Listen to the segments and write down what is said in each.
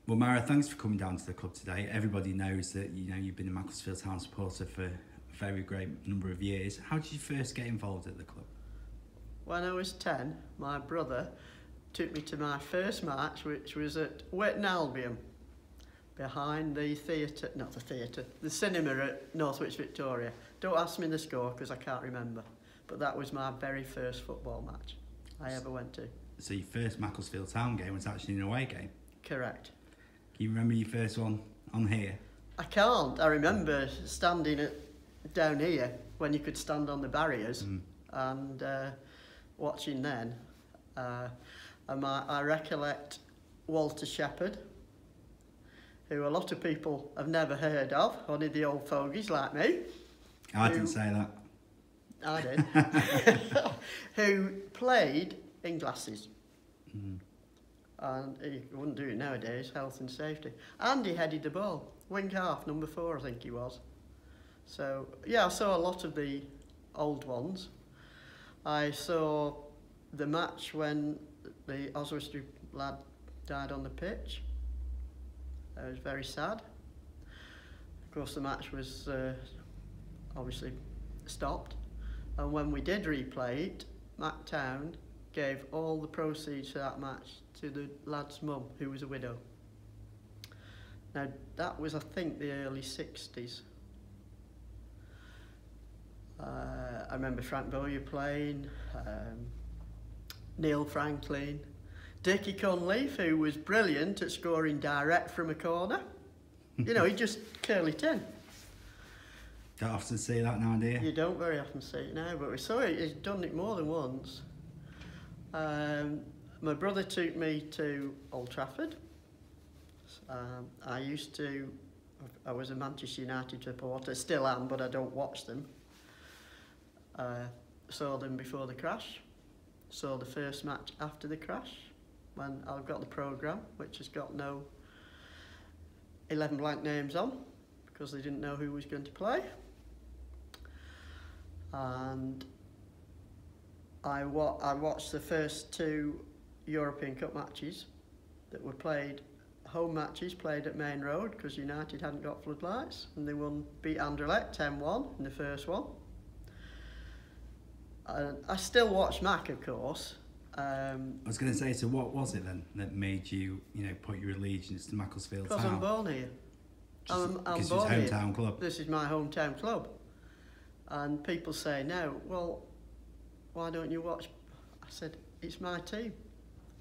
Well, Myra, thanks for coming down to the club today. Everybody knows that you've been a Macclesfield Town supporter for a very great number of years. How did you first get involved at the club? When I was 10, my brother took me to my first match, which was at Witton Albion, behind the the cinema at Northwich Victoria. Don't ask me the score because I can't remember, but that was my very first football match I ever went to. So your first Macclesfield Town game was actually an away game? Correct. Can you remember your first one on here? I can't. I remember standing down here when you could stand on the barriers and watching then. I recollect Walter Shepherd, who a lot of people have never heard of, only the old fogies like me. I didn't say that. I did. Who played in glasses. And he wouldn't do it nowadays, health and safety. And he headed the ball, wing half, number 4 I think he was. So, yeah, I saw a lot of the old ones. I saw the match when the Oswestry lad died on the pitch. It was very sad. Of course, the match was obviously stopped. And when we did replay it, Macclesfield Town gave all the proceeds for that match to the lad's mum, who was a widow. Now, that was, I think, the early 60s. I remember Frank Bowyer playing, Neil Franklin, Dickie Conleaf, who was brilliant at scoring direct from a corner. You know, he'd just curl it in. Don't often see that now, do you? You don't very often see it now, but we saw it. He's done it more than once. My brother took me to Old Trafford. I was a Manchester United supporter, still am, but I don't watch them. Saw them before the crash. Saw the first match after the crash, when I've got the programme, which has got no 11 blank names on, because they didn't know who was going to play. And I watched the first 2 European Cup matches that were played, home matches played at Main Road, because United hadn't got floodlights, and they beat Anderlecht 10-1 in the first one. I still watch Mac, of course. I was going to say, so what was it then that made you, put your allegiance to Macclesfield Town? Because I'm born here. I'm born it's your hometown club. This is my hometown club. And people say now, well, why don't you watch? I said, it's my team.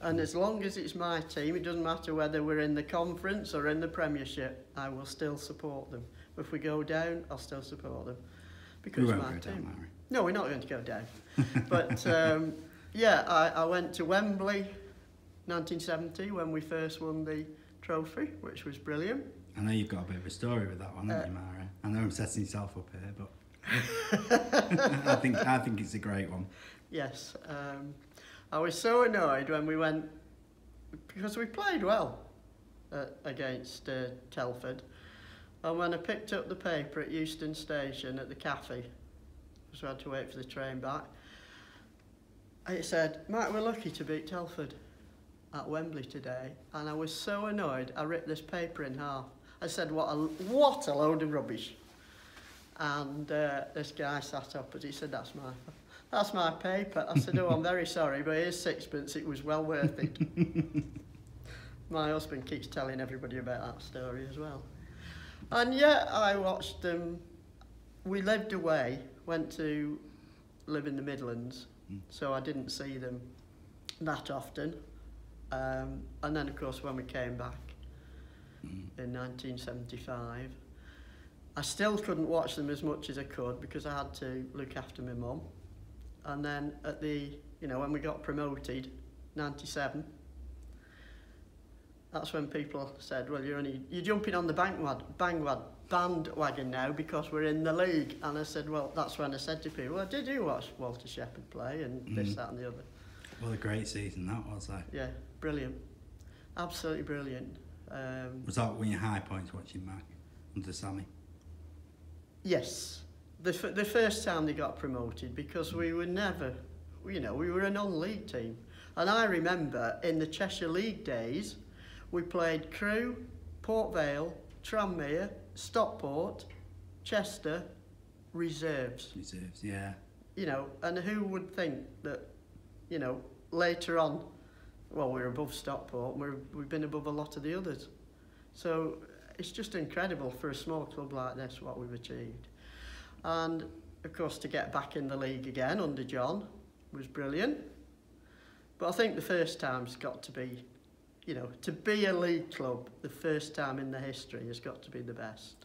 And as long as it's my team, it doesn't matter whether we're in the conference or in the Premiership, I will still support them. If we go down, I'll still support them. Because we won't my go team. down, Mary. No, we're not going to go down. But yeah, I went to Wembley 1970 when we first won the trophy, which was brilliant. I know you've got a bit of a story with that one, haven't you, Myra? I know I'm setting yourself up here, but I think it's a great one. Yes, I was so annoyed when we went, because we played well against Telford, and when I picked up the paper at Euston Station at the cafe, because we had to wait for the train back, it said, Mike, we're lucky to beat Telford at Wembley today. And I was so annoyed, I ripped this paper in half. I said, what a load of rubbish. And this guy sat up and he said, that's my paper. I said, oh, I'm very sorry, but here's 6pence, it was well worth it. My husband keeps telling everybody about that story as well. And yeah, I watched them. We lived away, went to live in the Midlands, so I didn't see them that often. And then, of course, when we came back in 1975, I still couldn't watch them as much as I could because I had to look after my mum. And then at when we got promoted, 97, that's when people said, well, you're jumping on the bandwagon now because we're in the league. And I said, well, that's when I said to people, well, did you watch Walter Shepherd play and this, that and the other? Well, a great season that was, though. Yeah, brilliant. Absolutely brilliant. Was that one of your high points watching Mac under Sammy? Yes. The first time they got promoted, because we were never, we were a non-league team. And I remember in the Cheshire League days, We played Crewe, Port Vale, Tranmere, Stockport, Chester, reserves. Reserves, yeah. You know, and who would think that, you know, later on, well, we're above Stockport, we've been above a lot of the others. So it's just incredible for a small club like this what we've achieved. And of course to get back in the league again under John was brilliant. But I think the first time's got to be, you know, to be a league club, the first time in the history has got to be the best.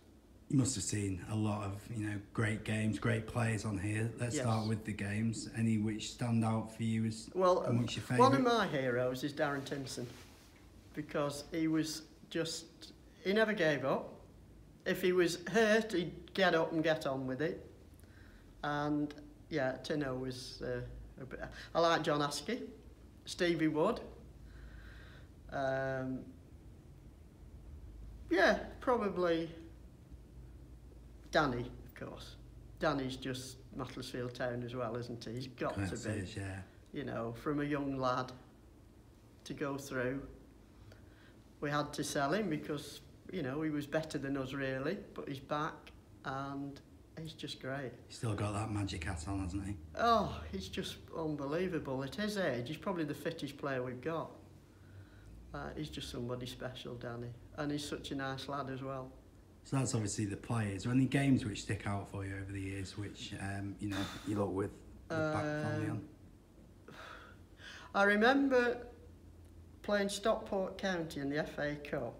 You must have seen a lot of, you know, great games, great players on here. Let's Yes. start with the games. Any which stand out for you as Well, amongst your favourite? one of my heroes is Darren Tinson, because he was just, he never gave up. If he was hurt, he'd get up and get on with it. And yeah, Tino was a bit, I like John Askey, Stevie Wood. Yeah, probably Danny, of course. Danny's just Macclesfield Town as well, isn't he? He's got to be, yeah. you know, from a young lad to go through. We had to sell him because, you know, he was better than us really, but he's back and he's just great. He's still got that magic hat on, hasn't he? Oh, he's just unbelievable. At his age, he's probably the fittest player we've got. He's just somebody special, Danny. And he's such a nice lad as well. So that's obviously the players. Are there any games which stick out for you over the years, which you know you look with the back family on? I remember playing Stockport County in the FA Cup.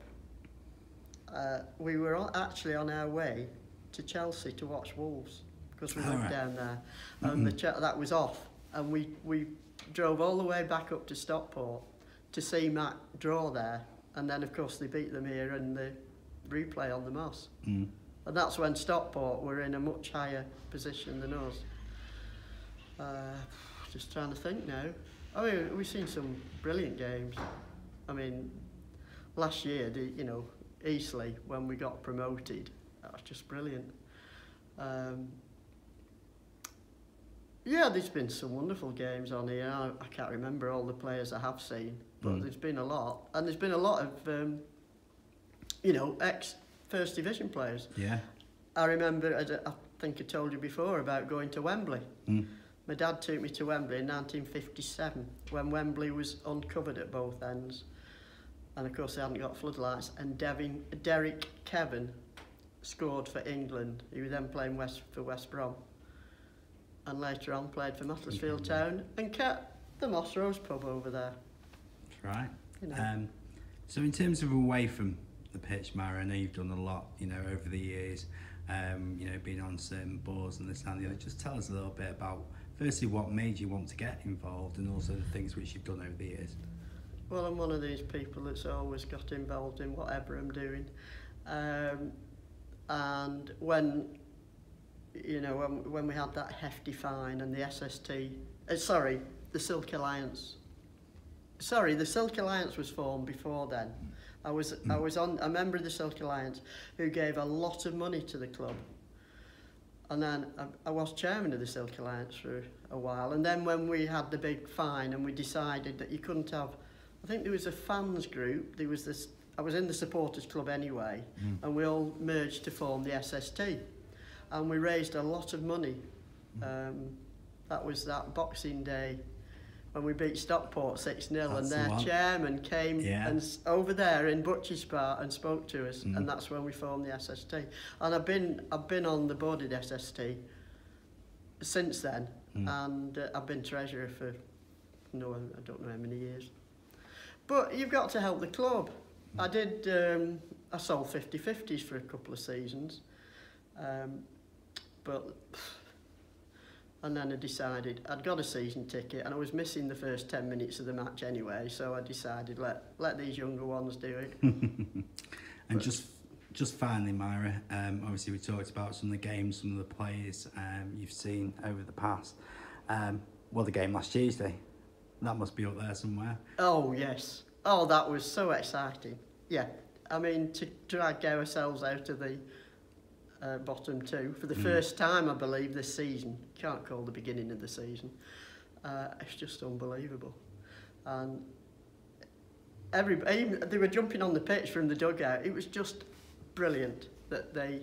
We were actually on our way to Chelsea to watch Wolves because we lived down there, and that was off, and we drove all the way back up to Stockport to see Mac draw there, and then of course they beat them here in the replay on the Moss. And that's when Stockport were in a much higher position than us. Just trying to think now. I mean, we've seen some brilliant games. I mean, last year, you know, Eastleigh, when we got promoted, that was just brilliant. Yeah, there's been some wonderful games on here. I can't remember all the players I have seen, but there's been a lot. And there's been a lot of, you know, ex-First Division players. Yeah. I remember, I think I told you before, about going to Wembley. My dad took me to Wembley in 1957, when Wembley was uncovered at both ends. And of course they hadn't got floodlights. And Derek Kevin scored for England. He was then playing for West Brom. And later on played for Macclesfield Town and kept the Moss Rose pub over there. That's right. You know. So in terms of away from the pitch, Myra, I know you've done a lot, you know, over the years, you know, being on certain boards and this and the other. Just tell us a little bit about, firstly, what made you want to get involved and also the things which you've done over the years. Well, I'm one of these people that's always got involved in whatever I'm doing. And when, you know, when we had that hefty fine and the SST, the Silk Alliance. Sorry, the Silk Alliance was formed before then. I was a member of the Silk Alliance who gave a lot of money to the club. And then I was chairman of the Silk Alliance for a while. And then when we had the big fine and we decided that you couldn't have, I think there was a fans group, there was this, I was in the supporters club anyway, and we all merged to form the SST. And we raised a lot of money. That was that Boxing Day when we beat Stockport 6-0, and their chairman came and over there in Butchers Park and spoke to us, and that's when we formed the SST. And I've been on the board of the SST since then, and I've been treasurer for I don't know how many years. But you've got to help the club. I did. I sold 50/50s for a couple of seasons, but. And then I decided, I'd got a season ticket and I was missing the first 10 minutes of the match anyway, so I decided let these younger ones do it. And just finally, Myra, obviously we talked about some of the games, some of the players you've seen over the past. Well, the game last Tuesday, that must be up there somewhere. Oh, yes. Oh, that was so exciting. Yeah, I mean, to drag ourselves out of the bottom two for the first time, I believe, this season. Can't call the beginning of the season. It's just unbelievable. And they were jumping on the pitch from the dugout. It was just brilliant that they,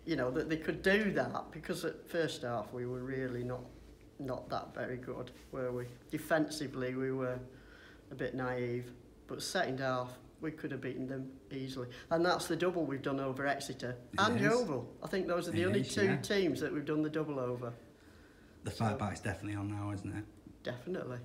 that they could do that, because at first half we were really not that very good, were we? Defensively we were a bit naive, but second half we could have beaten them easily. And that's the double we've done over Exeter and Yeovil. I think those are the only two teams that we've done the double over. The fight back's definitely on now, isn't it? Definitely.